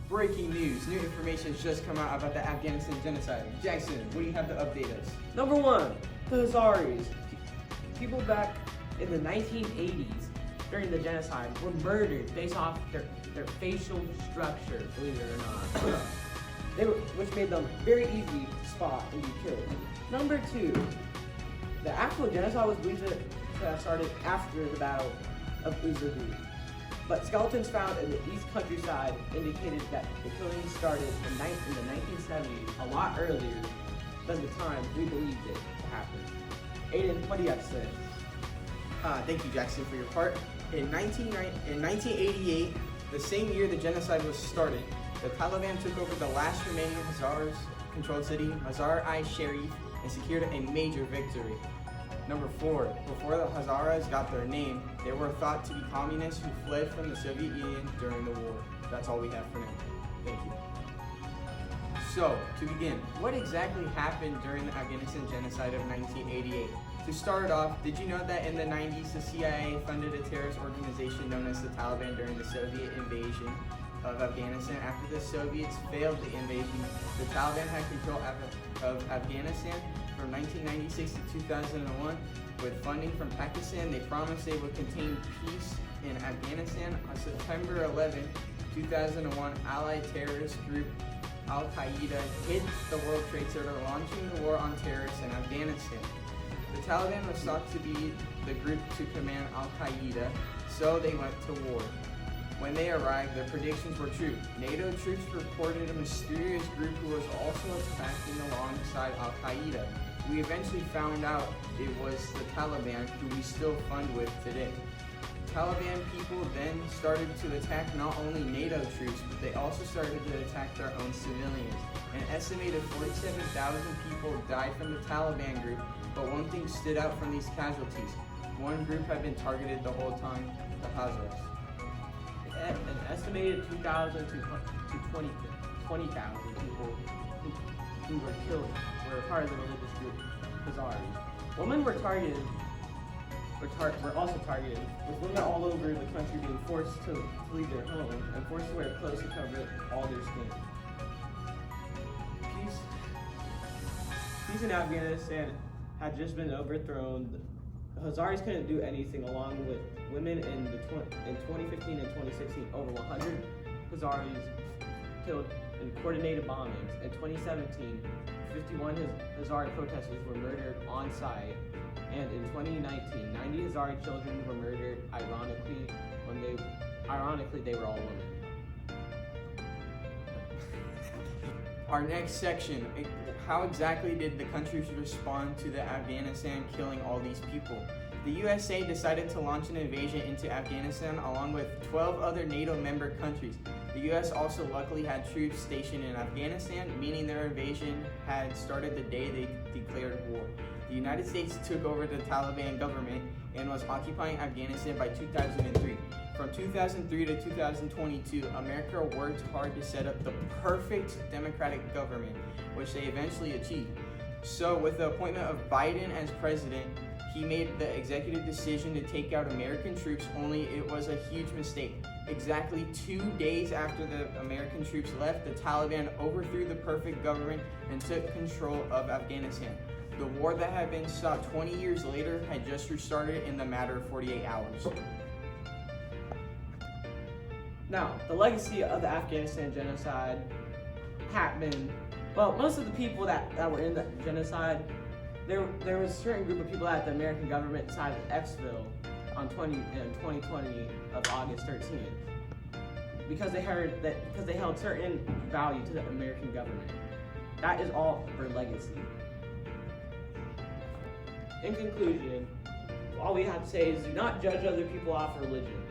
Breaking news. New information has just come out about the Afghanistan genocide. Jackson, what do you have to update us? Number one, the Hazaris. People back in the 1980s during the genocide were murdered based off their facial structure, believe it or not. Which made them very easy to spot and be killed. Number two, the actual genocide was believed to have started after the Battle of Bybee. But skeletons found in the east countryside indicated that the killing started in the 1970s, a lot earlier than the time we believed it to happen. Aiden, what do you have to say? Thank you, Jackson, for your part. In 1988, the same year the genocide was started, the Taliban took over the last remaining Hazars-controlled city, Mazar-i-Sharif, and secured a major victory. Number 4, before the Hazaras got their name, they were thought to be communists who fled from the Soviet Union during the war. That's all we have for now. Thank you. So, to begin, what exactly happened during the Afghanistan genocide of 1988? To start off, did you know that in the 90s, the CIA funded a terrorist organization known as the Taliban during the Soviet invasion of Afghanistan? After the Soviets failed the invasion, the Taliban had control of Afghanistan from 1996 to 2001. With funding from Pakistan, they promised they would contain peace in Afghanistan. On September 11, 2001, allied terrorist group Al-Qaeda hit the World Trade Center, launching the war on terrorists in Afghanistan. The Taliban was thought to be the group to command Al-Qaeda, so they went to war. When they arrived, their predictions were true. NATO troops reported a mysterious group who was also attacking alongside Al-Qaeda. We eventually found out it was the Taliban, who we still fund with today. Taliban people then started to attack not only NATO troops, but they also started to attack their own civilians. An estimated 47,000 people died from the Taliban group, but one thing stood out from these casualties. One group had been targeted the whole time, the Hazaras. An estimated 2,000 to 20,000 people who were killed were part of the religious group Hazaris. Women were also targeted, with women all over the country being forced to leave their home and forced to wear clothes to cover all their skin. Peace in Afghanistan had just been overthrown. The Hazaris couldn't do anything, along with women in 2015 and 2016. Over 100 Hazaris killed in coordinated bombings. In 2017, 51 Hazari protesters were murdered on site. And in 2019, 90 Hazari children were murdered. Ironically, they were all women. Our next section, how exactly did the countries respond to the Afghanistan killing all these people? The USA decided to launch an invasion into Afghanistan along with 12 other NATO member countries. The US also luckily had troops stationed in Afghanistan, meaning their invasion had started the day they declared war. The United States took over the Taliban government and was occupying Afghanistan by 2003. From 2003 to 2022, America worked hard to set up the perfect democratic government, which they eventually achieved. So with the appointment of Biden as president, he made the executive decision to take out American troops, only it was a huge mistake. Exactly 2 days after the American troops left, the Taliban overthrew the perfect government and took control of Afghanistan. The war that had been sought 20 years later had just restarted in the matter of 48 hours. Now, the legacy of the Afghanistan genocide happened, well, most of the people that were in the genocide, there was a certain group of people that the American government decided to exfil in 2020 of August 13th. Because they held certain value to the American government. That is all for legacy. In conclusion, all we have to say is do not judge other people off religion.